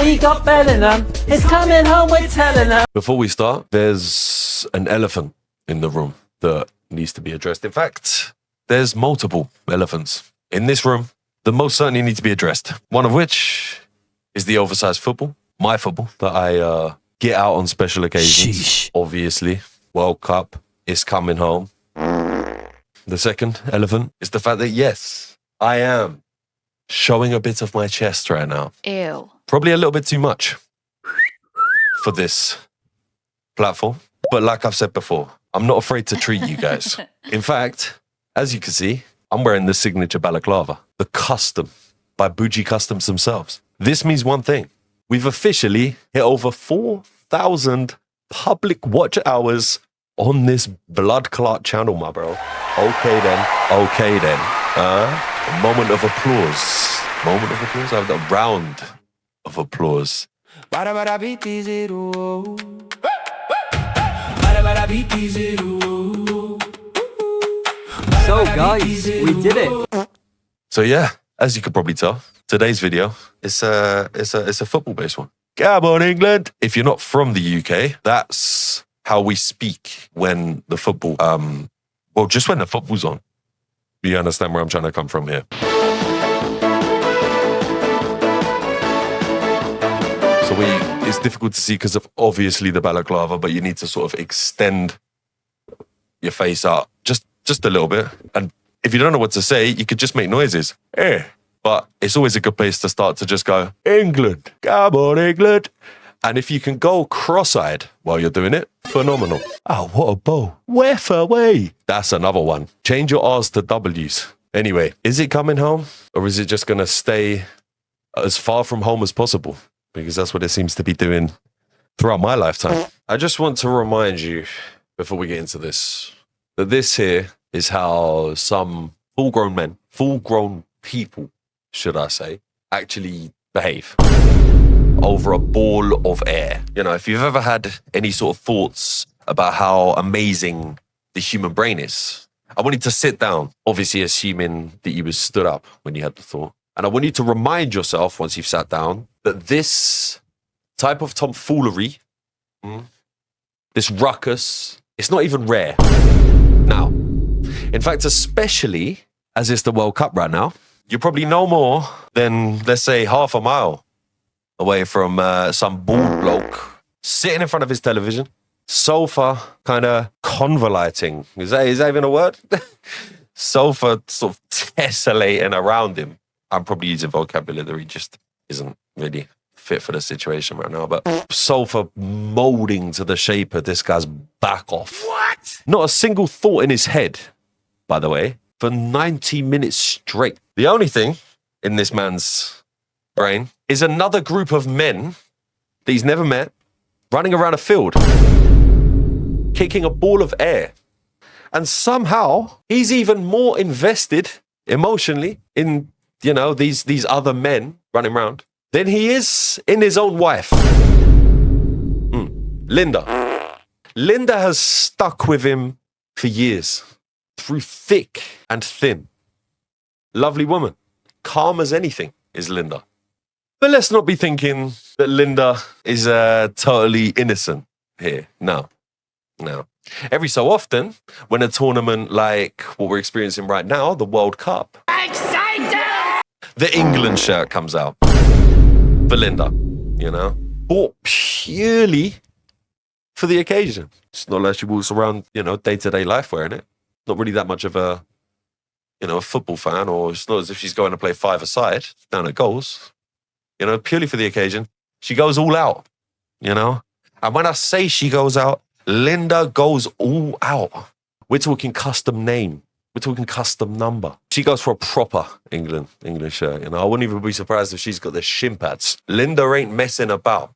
We got Bellingham, it's coming home, we're telling her. Before we start, there's an elephant in the room that needs to be addressed. In fact, there's multiple elephants in this room that most certainly need to be addressed. One of which is the oversized football, my football, that I get out on special occasions. Sheesh. Obviously, World Cup is coming home. The second elephant is the fact that, yes, I am showing a bit of my chest right now. Ew. Probably a little bit too much for this platform. But like I've said before, I'm not afraid to treat you guys. In fact, as you can see, I'm wearing the signature balaclava, the custom by Bougie Customs themselves. This means one thing. We've officially hit over 4,000 public watch hours on this blood clot channel, my bro. Okay then. A moment of applause. Moment of applause? I have a round of applause. So guys, we did it. So yeah, as you could probably tell, today's video is a football-based one. Come on, England! If you're not from the UK, that's how we speak when the football, just when the football's on. You understand where I'm trying to come from here. So it's difficult to see because of obviously the balaclava, but you need to sort of extend your face out just a little bit. And if you don't know what to say, you could just make noises. Eh. But it's always a good place to start to just go, England, come on, England. And if you can go cross-eyed while you're doing it, phenomenal. Oh, what a bow. Whiff away. That's another one. Change your R's to W's. Anyway, is it coming home? Or is it just going to stay as far from home as possible? Because that's what it seems to be doing throughout my lifetime. I just want to remind you, before we get into this, that this here is how some full-grown men, full-grown people, should I say, actually behave over a ball of air. You know, if you've ever had any sort of thoughts about how amazing the human brain is, I want you to sit down, obviously assuming that you was stood up when you had the thought. And I want you to remind yourself, once you've sat down, that this type of tomfoolery, this ruckus, it's not even rare. Now, in fact, especially as it's the World Cup right now, you're probably no more than, let's say, half a mile away from some bald bloke sitting in front of his television, sofa kind of convoluting. Is that even a word? Sofa sort of tessellating around him. I'm probably using vocabulary that just isn't really fit for the situation right now, but sofa molding to the shape of this guy's back off. What? Not a single thought in his head, by the way, for 90 minutes straight. The only thing in this man's brain is another group of men that he's never met running around a field, kicking a ball of air. And somehow he's even more invested emotionally in, you know, these other men running around than he is in his own wife. Linda. Linda has stuck with him for years, through thick and thin. Lovely woman. Calm as anything is Linda. But let's not be thinking that Linda is totally innocent here. No. Every so often, when a tournament like what we're experiencing right now, the World Cup, excited! The England shirt comes out for Linda, you know, bought purely for the occasion. It's not like she walks around, you know, day-to-day life wearing it. Not really that much of a, you know, a football fan, or it's not as if she's going to play five-a-side down at goals. You know, purely for the occasion. She goes all out, you know. And when I say she goes out, Linda goes all out. We're talking custom name. We're talking custom number. She goes for a proper England shirt. You know, I wouldn't even be surprised if she's got the shin pads. Linda ain't messing about.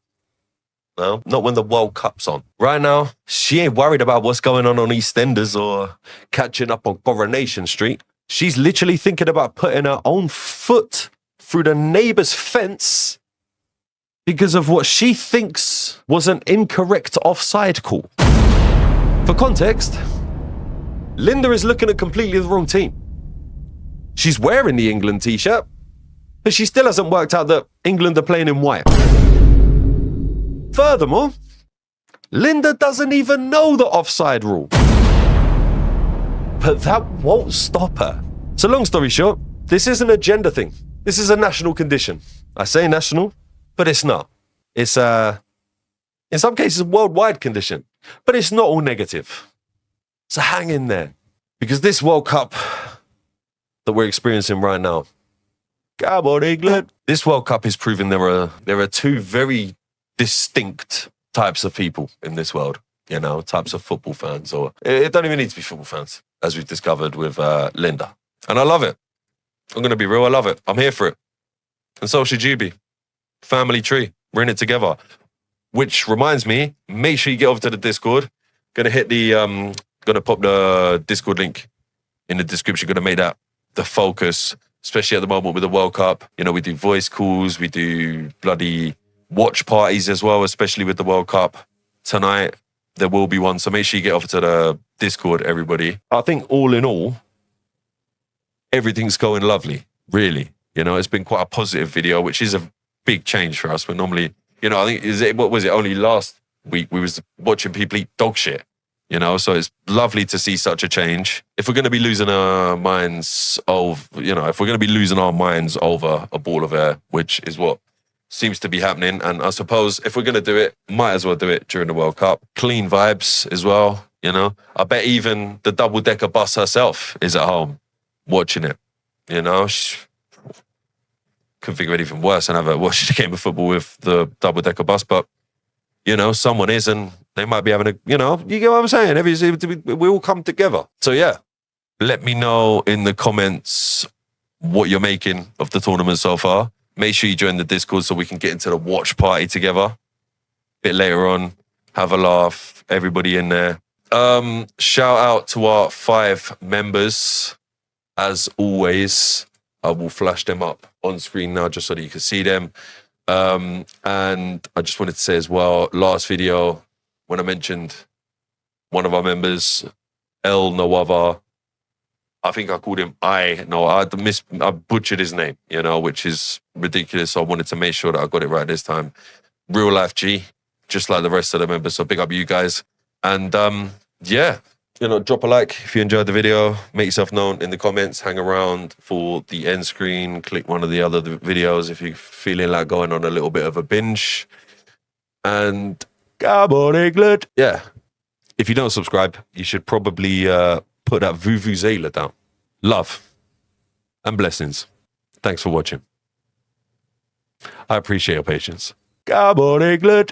No, not when the World Cup's on. Right now, she ain't worried about what's going on EastEnders or catching up on Coronation Street. She's literally thinking about putting her own foot through the neighbor's fence because of what she thinks was an incorrect offside call. For context, Linda is looking at completely the wrong team. She's wearing the England t-shirt, but she still hasn't worked out that England are playing in white. Furthermore, Linda doesn't even know the offside rule. But that won't stop her. So long story short, this isn't a gender thing. This is a national condition. I say national, but it's not. It's in some cases, a worldwide condition. But it's not all negative. So hang in there. Because this World Cup that we're experiencing right now, come on, England. This World Cup is proving there are two very distinct types of people in this world, you know, types of football fans, or it don't even need to be football fans, as we've discovered with Linda. And I love it. I'm going to be real, I love it. I'm here for it. And so should you be. Family tree. We're in it together. Which reminds me, make sure you get over to the Discord. Gonna pop the Discord link in the description. Gonna make that the focus, especially at the moment with the World Cup. You know, we do voice calls, we do bloody watch parties as well, especially with the World Cup. Tonight, there will be one. So make sure you get over to the Discord, everybody. I think all in all, everything's going lovely, really. You know, it's been quite a positive video, which is a big change for us. We're normally, you know, I think, what was it, only last week we was watching people eat dog shit, you know? So it's lovely to see such a change. If we're going to be losing our minds over, you know, if we're going to be losing our minds over a ball of air, which is what seems to be happening, and I suppose if we're going to do it, might as well do it during the World Cup. Clean vibes as well, you know? I bet even the double-decker bus herself is at home watching it, you know? Couldn't think of anything worse than ever watching a game of football with the double-decker bus, but, you know, someone is, and they might be having a, you know, you get what I'm saying? We all come together. So, yeah, let me know in the comments what you're making of the tournament so far. Make sure you join the Discord so we can get into the watch party together a bit later on. Have a laugh, everybody in there. Shout out to our 5 members. As always, I will flash them up on screen now just so that you can see them. And I just wanted to say as well, last video, when I mentioned one of our members, El Nawava, I think I called him I butchered his name, you know, which is ridiculous. So I wanted to make sure that I got it right this time. Real life G, just like the rest of the members. So big up you guys. And yeah, you know, drop a like if you enjoyed the video. Make yourself known in the comments. Hang around for the end screen. Click one of the other videos if you're feeling like going on a little bit of a binge. And come on, England. Yeah. If you don't subscribe, you should probably put that vuvuzela down. Love and blessings. Thanks for watching. I appreciate your patience. Come on, England.